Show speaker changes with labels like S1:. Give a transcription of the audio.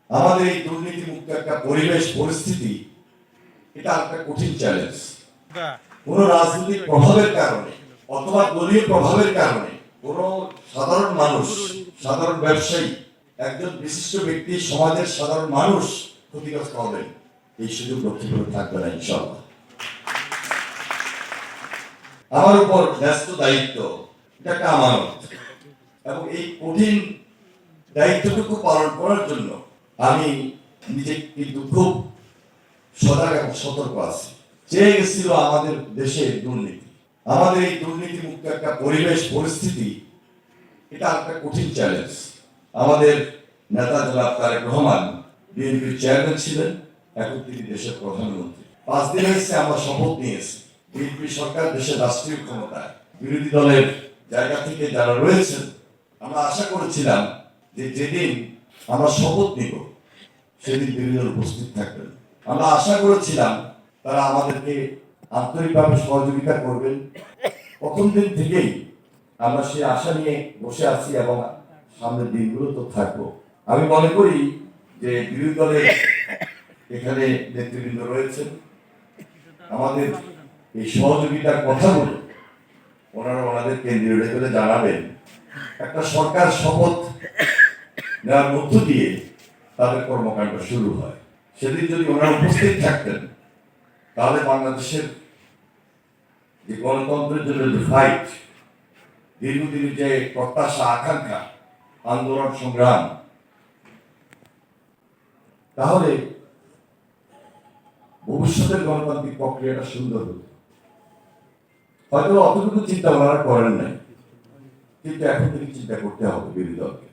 S1: আমাদের এই দুর্নীতি মুক্ত একটা পরিবেশ পরিস্থিতি, এটা একটা কঠিন চ্যালেঞ্জ। কোন রাজনৈতিক প্রভাবের কারণে অথবা দলীয় প্রভাবের কারণে কোন সাধারণ মানুষ, সাধারণ ব্যবসায়ী, একজন বিশিষ্ট ব্যক্তি, সমাজের সাধারণ মানুষ ক্ষতিগ্রস্ত হবেন, এই সুযোগ লক্ষ্য থাকবে না ইনশাআল্লাহ। আমার উপর ন্যস্ত দায়িত্ব, এটা একটা আমানত, এবং এই কঠিন দায়িত্বটুকু পালন করার জন্য আমি নিজে কিন্তু খুব সজাগ এবং সতর্ক আছি। চেয়ে গেছিল আমাদের দেশে দুর্নীতি, আমাদের এই দুর্নীতি মুক্ত একটা পরিবেশ পরিস্থিতি, এটা একটা কঠিন চ্যালেঞ্জ। আমাদের নেতা জনাব তারেক রহমান বিএনপির চেয়ারম্যান ছিলেন, এখন তিনি দেশের প্রধানমন্ত্রী। 5 দিন হয়েছে আমরা শপথ নিয়েছি। বিএনপি সরকার দেশের রাষ্ট্রীয় ক্ষমতায়, বিরোধী দলের জায়গা থেকে যারা রয়েছেন, আমরা আশা করেছিলাম যে যেদিন আমরা শপথ নিব সেদিন বিরোধী দল উপস্থিত থাকবেন। আমরা আশা করেছিলাম তারা আমাদেরকে আন্তরিকভাবে সহযোগিতা করবেন। প্রথম দিন থেকেই আমরা সেই আশা নিয়ে বসে আছি এবং সামনের দিনগুলো তো থাকবো। আমি মনে করি যে বিরোধী দলের এখানে নেতৃবৃন্দ রয়েছেন, আমাদের এই সহযোগিতার কথাগুলো ওনারা ওনাদের কেন্দ্রীয় লেভেলে জানাবেন। একটা সরকার শপথ নেওয়ার মধ্য দিয়ে তাদের কর্মকাণ্ড শুরু হয়। সেদিন যদি ওনারা উপস্থিত থাকতেন, তাহলে বাংলাদেশের যে গণতন্ত্রের জন্য যে ফাইট, দীর্ঘদিনের যে প্রত্যাশা, আকাঙ্ক্ষা, আন্দোলন, সংগ্রাম, তাহলে ভবিষ্যতের গণতান্ত্রিক প্রক্রিয়াটা সুন্দর হতো। হয়তো অতটুকু চিন্তা ওনারা করেন নাই, কিন্তু এখন থেকে চিন্তা করতে হবে বিরোধী দলকে।